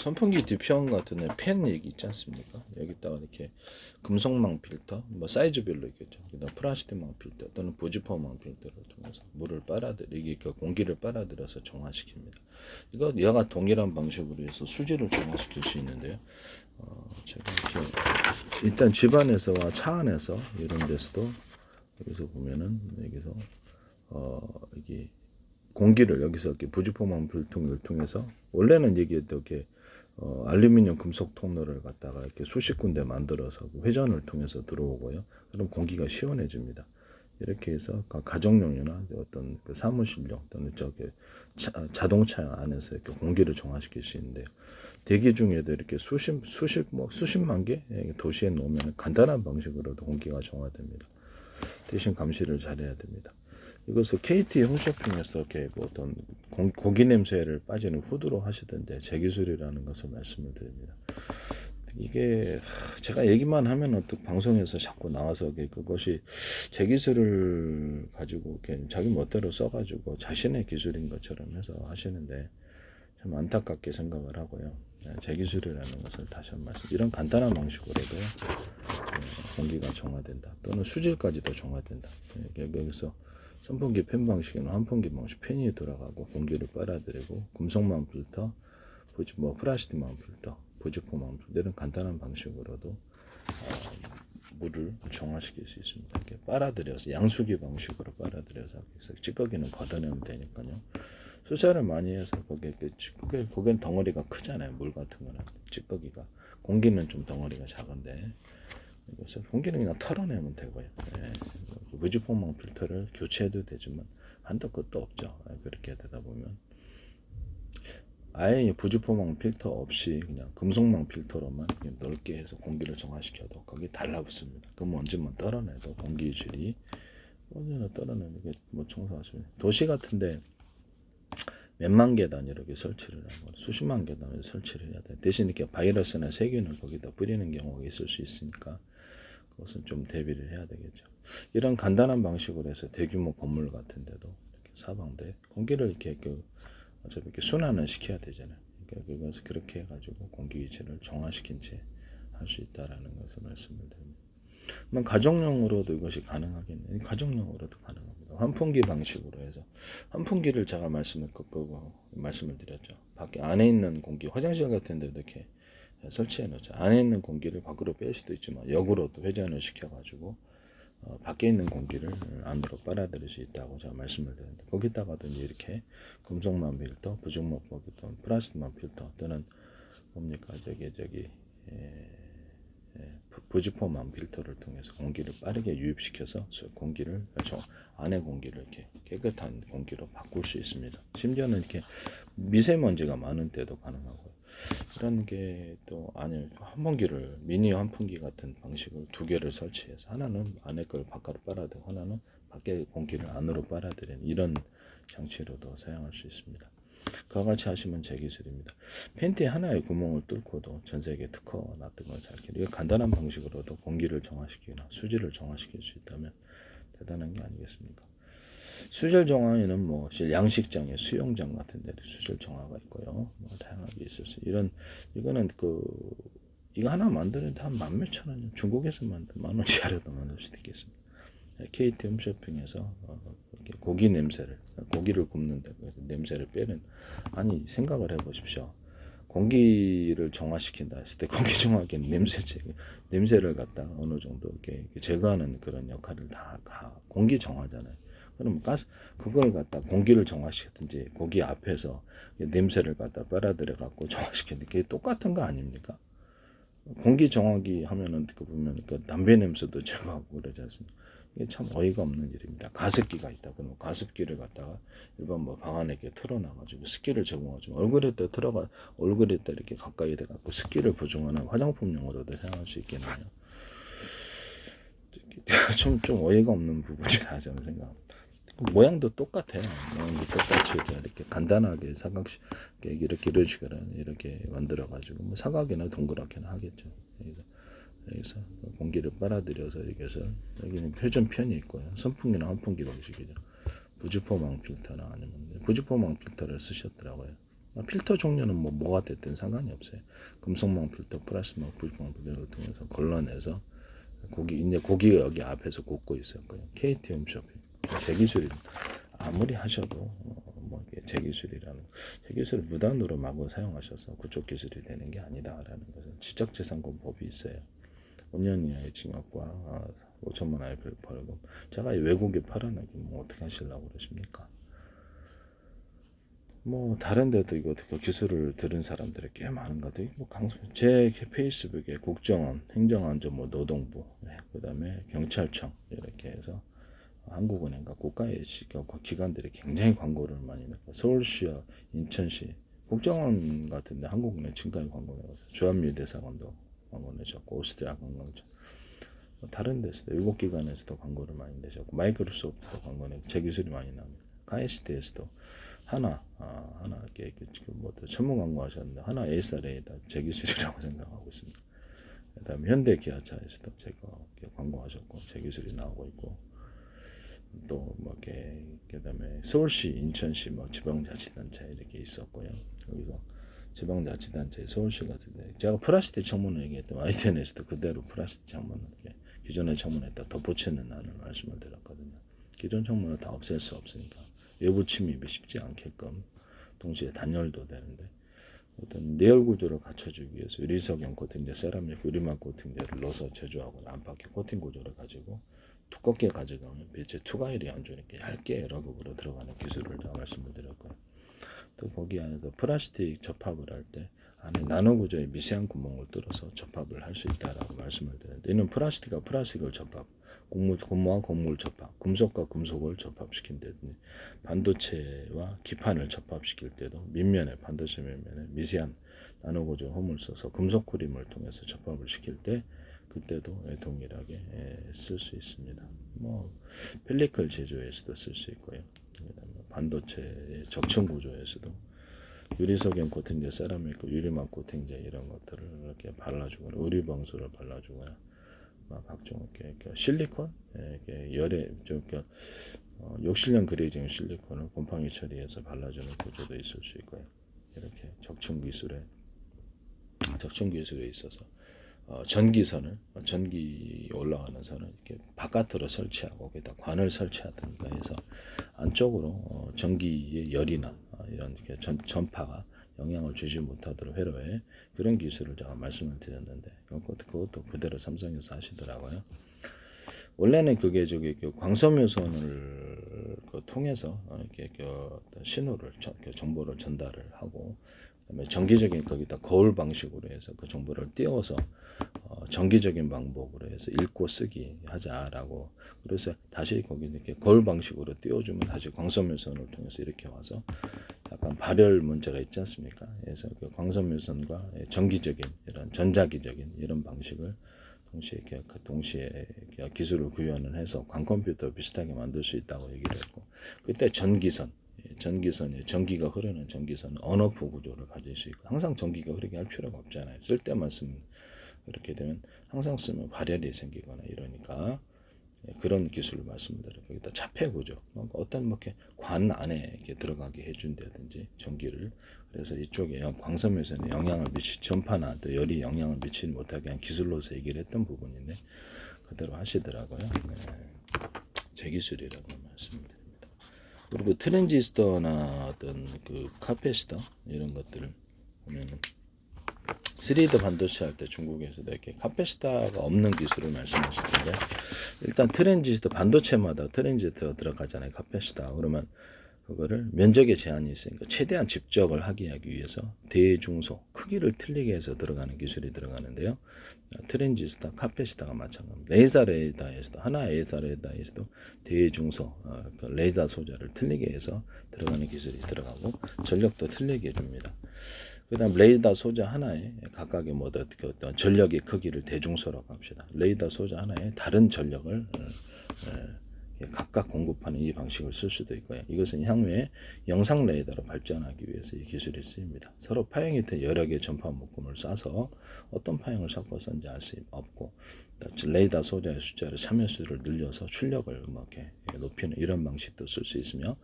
선풍기 뒤편 같은 데 팬 얘기 있지 않습니까? 여기다가 이렇게 금속망 필터, 뭐 사이즈별로 있겠죠. 그다음 플라스틱망 필터 또는 부지포망 필터를 통해서 물을 빨아들이기, 공기를 빨아들여서 정화시킵니다. 이거 여가 동일한 방식으로 해서 수질을 정화시킬 수 있는데요. 제가 이렇게 일단 집안에서와 차 안에서 이런 데서도 여기서 보면은 여기서 이게 공기를 여기서 이렇게 부지포망 필통을 통해서 원래는 이게 이렇게 알루미늄 금속 통로를 갖다가 이렇게 수십 군데 만들어서 회전을 통해서 들어오고요. 그럼 공기가 시원해집니다. 이렇게 해서 가정용이나 어떤 그 사무실용 또는 저기 자동차 안에서 이렇게 공기를 정화시킬 수 있는데요. 대기 중에도 이렇게 수십만 개 도시에 놓으면 간단한 방식으로도 공기가 정화됩니다. 대신 감시를 잘해야 됩니다. 이것을 KT 홈쇼핑에서 이렇게 어떤 고기 냄새를 빠지는 후드로 하시던데 제 기술이라는 것을 말씀을 드립니다. 이게 제가 얘기만 하면 또 방송에서 자꾸 나와서 그것이 제 기술을 가지고 자기 멋대로 써가지고 자신의 기술인 것처럼 해서 하시는데 참 안타깝게 생각을 하고요. 제 기술이라는 것을 다시 한 말씀, 이런 간단한 방식으로도 공기가 정화된다 또는 수질까지도 정화된다. 여기서 선풍기 팬 방식에는 환풍기 방식, 팬이 돌아가고 공기를 빨아들이고 금속망 필터, 플라스틱망 필터, 부직포망 필터, 이런 간단한 방식으로도 물을 정화시킬 수 있습니다. 이렇게 빨아들여서 양수기 방식으로 빨아들여서 찌꺼기는 걷어내면 되니까요. 수세를 많이 해서 거기는 덩어리가 크잖아요. 물 같은 거는 찌꺼기가, 공기는 좀 덩어리가 작은데 이것을 공기는 그냥 털어내면 되고요. 무지포망 필터를 교체해도 되지만 한도 끝도 없죠. 그렇게 되다 보면 아예 부지포망 필터 없이 그냥 금속망 필터로만 넓게 해서 공기를 정화시켜도 거기 달라붙습니다. 그 먼지만 떨어내도 공기 질이 언제나 떨어내는 게 청소하시면, 도시 같은데 몇만 계단 이렇게 설치를 하고 수십만 계단을 설치를 해야 돼. 대신 이렇게 바이러스나 세균을 거기다 뿌리는 경우가 있을 수 있으니까 그것은 좀 대비를 해야 되겠죠. 이런 간단한 방식으로 해서 대규모 건물 같은 데도 이렇게 사방대 공기를 이렇게 어차피 이렇게 순환을 시켜야 되잖아요. 그러니까 그것을 그렇게 해가지고 공기 위치를 정화시킨 채 할 수 있다라는 것을 말씀을 드립니다. 가정용으로도 이것이 가능하겠네요. 가정용으로도 가능합니다. 환풍기 방식으로 해서, 환풍기를 제가 말씀을 드렸죠. 밖에 안에 있는 공기, 화장실 같은 데도 이렇게 설치해 놓죠. 안에 있는 공기를 밖으로 뺄 수도 있지만 역으로도 회전을 시켜가지고 밖에 있는 공기를 안으로 빨아들일 수 있다고 제가 말씀을 드렸는데, 거기다가도 이렇게 금속망 필터, 부직목 필터, 플라스틱망 필터 또는 뭡니까 부직포망 필터를 통해서 공기를 빠르게 유입시켜서 공기를 안에 공기를 이렇게 깨끗한 공기로 바꿀 수 있습니다. 심지어는 이렇게 미세먼지가 많은 때도 가능하고요. 그런 게 또 안에 환풍기를 미니 환풍기 같은 방식을 두 개를 설치해서 하나는 안에 걸 바깥으로 빨아들이고 하나는 밖에 공기를 안으로 빨아들이는 이런 장치로도 사용할 수 있습니다. 그와 같이 하시면 제 기술입니다. 팬티에 하나의 구멍을 뚫고도 전 세계 특허 놨던 걸 잘 기록. 간단한 방식으로도 공기를 정화시키거나 수질을 정화시킬 수 있다면 대단한 게 아니겠습니까? 수질 정화에는 양식장에 수영장 같은 데도 수질 정화가 있고요. 다양하게 있을 수. 이거는 이거 하나 만드는데 한 만 몇천 원, 중국에서 만든 만 원짜리도 만들 수도 있겠습니다. KT 홈쇼핑에서 고기 냄새를, 고기를 굽는데 그래서 냄새를 빼는, 아니 생각을 해보십시오. 공기를 정화시킨다 했을 때 공기 정화기는 냄새를 갖다 어느 정도 이렇게 제거하는 그런 역할을 다 공기 정화잖아요. 그럼 그걸 갖다 공기를 정화시키든지 고기 앞에서 냄새를 갖다 빨아들여 갖고 정화시키는 게 똑같은 거 아닙니까? 공기 정화기 하면은 보면 담배 냄새도 제거하고 그러지 않습니까? 이게 참 어이가 없는 일입니다. 가습기가 있다. 그러면 가습기를 갖다가 일반 방 안에 이렇게 틀어놔가지고 습기를 제공하지, 얼굴에다 이렇게 가까이 대갖고 습기를 보충하는 화장품용으로도 사용할 수 있겠네요. 좀 어이가 없는 부분이라 저는 생각합니다. 모양도 똑같아요. 모양도 똑같이 이렇게 간단하게 사각식 이런 식으로 이렇게 만들어가지고 사각이나 동그랗게나 하겠죠. 여기서 공기를 빨아들여서 여기는 회전편이 있고요. 선풍기나 환풍기 방식이죠. 부직포망 필터나 아니면 부직포망 필터를 쓰셨더라고요. 필터 종류는 뭐가 됐든 상관이 없어요. 금속망 필터, 플라스틱망, 부직망 필터를 통해서 걸러내서 고기가 여기 앞에서 굽고 있을 거예요. KT 홈쇼핑 제 기술이 아무리 하셔도 제 기술이라는 제 기술을 무단으로 마구 사용하셔서 그쪽 기술이 되는 게 아니다라는 것은 지적재산권법이 있어요. 5년 이하의 징역과 5천만 원의 벌금. 제가 외국에 팔아내기 어떻게 하시려고 그러십니까? 다른 데도 이거 기술을 들은 사람들이 꽤 많은 것 같아요. 제 페이스북에 국정원, 행정안전, 노동부, 그다음에 경찰청 이렇게 해서 한국은행과 국가의 기관들이 굉장히 광고를 많이 냈고 서울시와 인천시 국정원 같은데 한국은행 지금까지 광고 내서 주한미대사관도 광고 내셨고 오스트리아 관광청 다른 데서도 일곱 기관에서도 광고를 많이 내셨고 마이크로소프트도 광고 내고 제 기술이 많이 나옵니다. KST에서도 하나 전문 광고 하셨는데 하나 A사례에다 제 기술이라고 생각하고 있습니다. 그다음에 현대기아차에서도 제가 광고하셨고 제 기술이 나오고 있고 또 그다음에 서울시, 인천시 지방자치단체 이렇게 있었고요. 여기서 지방자치단체 서울시 같은데 제가 플라스틱 창문을 얘기했던 ITN에서도 그대로 플라스틱 창문을 이렇게 기존의 창문에다 덧붙이는 나는 말씀을 드렸거든요. 기존 창문을 다 없앨 수 없으니까 외부 침입이 쉽지 않게끔 동시에 단열도 되는데 어떤 내열 구조를 갖춰주기 위해서 유리석용 코팅제, 세라믹 유리막 코팅제를 넣어서 제조하고 안팎의 코팅 구조를 가지고 두껍게 가져가면 빛의 투과율이 안 좋으니까 얇게 러그로 들어가는 기술을 다 말씀을 드렸고요. 또 거기 안에서 플라스틱 접합을 할 때 안에 나노 구조의 미세한 구멍을 뚫어서 접합을 할 수 있다라고 말씀을 드렸는데 이는 플라스틱과 플라스틱을 접합, 고무와 고무를 접합, 금속과 금속을 접합시킨다든지 반도체와 기판을 접합시킬 때도 반도체 밑면에 미세한 나노 구조 홈을 써서 금속 크림을 통해서 접합을 시킬 때 그때도 동일하게 쓸 수 있습니다. 펠리클 제조에서도 쓸 수 있고요. 반도체의 적층 구조에서도 유리석용 코팅제, 세라믹, 유리막 코팅제 이런 것들을 이렇게 발라주거나 의류방수를 발라주거나 각종 실리콘, 열에 욕실형 그레이징 실리콘을 곰팡이 처리해서 발라주는 구조도 있을 수 있고요. 이렇게 적층 기술에 있어서 전기 올라가는 선을 이렇게 바깥으로 설치하고 거기다 관을 설치하든가 해서 안쪽으로 전기의 열이나 이런 전파가 영향을 주지 못하도록 회로에 그런 기술을 제가 말씀을 드렸는데 그것도 그대로 삼성에서 하시더라고요. 원래는 그게 광섬유선을 통해서 이렇게 신호를 정보를 전달을 하고 그다음에 정기적인 거기다 거울 방식으로 해서 그 정보를 띄워서 정기적인 방법으로 해서 읽고 쓰기 하자라고 그래서 다시 거기 이렇게 거울 방식으로 띄워주면 다시 광섬유선을 통해서 이렇게 와서 약간 발열 문제가 있지 않습니까? 그래서 그 광섬유선과 정기적인 이런 전자기적인 이런 방식을 동시에 기술을 구현을 해서 광컴퓨터 비슷하게 만들 수 있다고 얘기를 했고 그때 전기선이 전기가 흐르는 전기선은 언오프 구조를 가질 수 있고 항상 전기가 흐르게 할 필요가 없잖아요. 쓸 때만 쓰면 그렇게 되면 항상 쓰면 발열이 생기거나 이러니까 그런 기술을 말씀드려요. 여기다 차폐 구조, 어떤 이렇게 관 안에 이렇게 들어가게 해준다든지 전기를 그래서 이쪽에 광섬유선에 영향을 전파나 또 열이 영향을 미치지 못하게 한 기술로서 얘기를 했던 부분인데 그대로 하시더라고요. 제 기술이라고 말씀드립니다. 그리고 트랜지스터나 어떤 카페시터 이런 것들을 보면은 3D 반도체 할 때 중국에서도 이렇게 카페시터가 없는 기술을 말씀하시는데 일단 트랜지스터 반도체마다 트랜지스터 들어가잖아요. 카페시터 그러면 그거를 면적에 제한이 있으니까 최대한 집적을 하기 위해서 대중소 크기를 틀리게 해서 들어가는 기술이 들어가는데요. 트랜지스터, 카페시터가 마찬가지입니다. 레이저 레이더에서도 하나 레이저 레이더에서도 대중소 레이저 소자를 틀리게 해서 들어가는 기술이 들어가고 전력도 틀리게 해줍니다. 그다음 레이더 소자 하나에 각각의 어떤 전력의 크기를 대중소라고 합시다. 레이더 소자 하나에 다른 전력을 각각 공급하는 이 방식을 쓸 수도 있고요. 이것은 향후에 영상 레이더로 발전하기 위해서 이 기술이 쓰입니다. 서로 파형이 된 여러 개의 전파 묶음을 쏴서 어떤 파형을 섞어서인지 알 수 없고 레이더 소자의 숫자를 참여수를 늘려서 출력을 이렇게 높이는 이런 방식도 쓸 수 있으며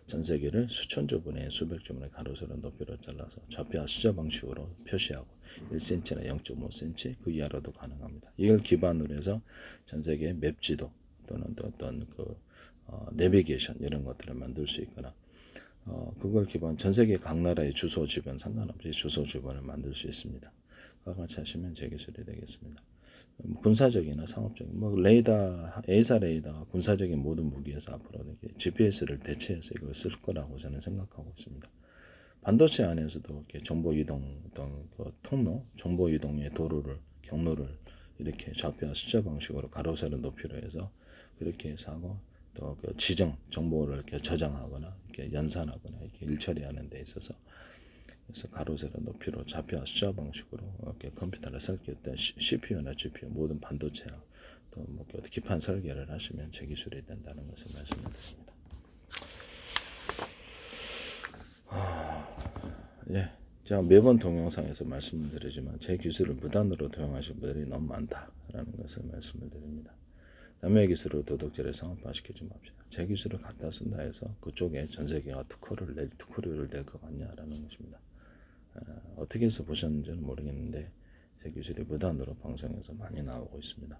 전 세계를 수천 조 분의 수백 조 분의 가로세로 높이로 잘라서 좌표와 숫자 방식으로 표시하고 1cm나 0.5cm 그 이하로도 가능합니다. 이걸 기반으로 해서 전 세계 맵 지도 또는 어떤 내비게이션 이런 것들을 만들 수 있거나 그걸 기반 전 세계 각 나라의 주소 지번 상관없이 주소 지번을 만들 수 있습니다. 그와 같이 하시면 제 기술이 되겠습니다. 군사적이나 상업적인 레이더, A사 레이더 군사적인 모든 무기에서 앞으로 GPS를 대체해서 이걸 쓸 거라고 저는 생각하고 있습니다. 반도체 안에서도 이렇게 정보 이동 어떤 통로, 정보 이동의 도로를 경로를 이렇게 좌표와 숫자 방식으로 가로세로 높이로 해서 그렇게 해서 하고 또 그 지정 정보를 이렇게 저장하거나 이렇게 연산하거나 이렇게 일처리하는 데 있어서 그래서 가로세로 높이로 좌표와 숫자 방식으로 이렇게 컴퓨터를 설계할 때 CPU나 GPU 모든 반도체와 또 기판 설계를 하시면 제 기술이 된다는 것을 말씀드립니다. 예, 제가 매번 동영상에서 말씀을 드리지만 제 기술을 무단으로 도용하신 분들이 너무 많다라는 것을 말씀을 드립니다. 남의 기술을 도덕질에 상업화시키지 맙시다. 제 기술을 갖다 쓴다 해서 그쪽에 전 세계가 특허료를 낼 것 같냐라는 것입니다. 어떻게 해서 보셨는지는 모르겠는데 제 기술이 무단으로 방송에서 많이 나오고 있습니다.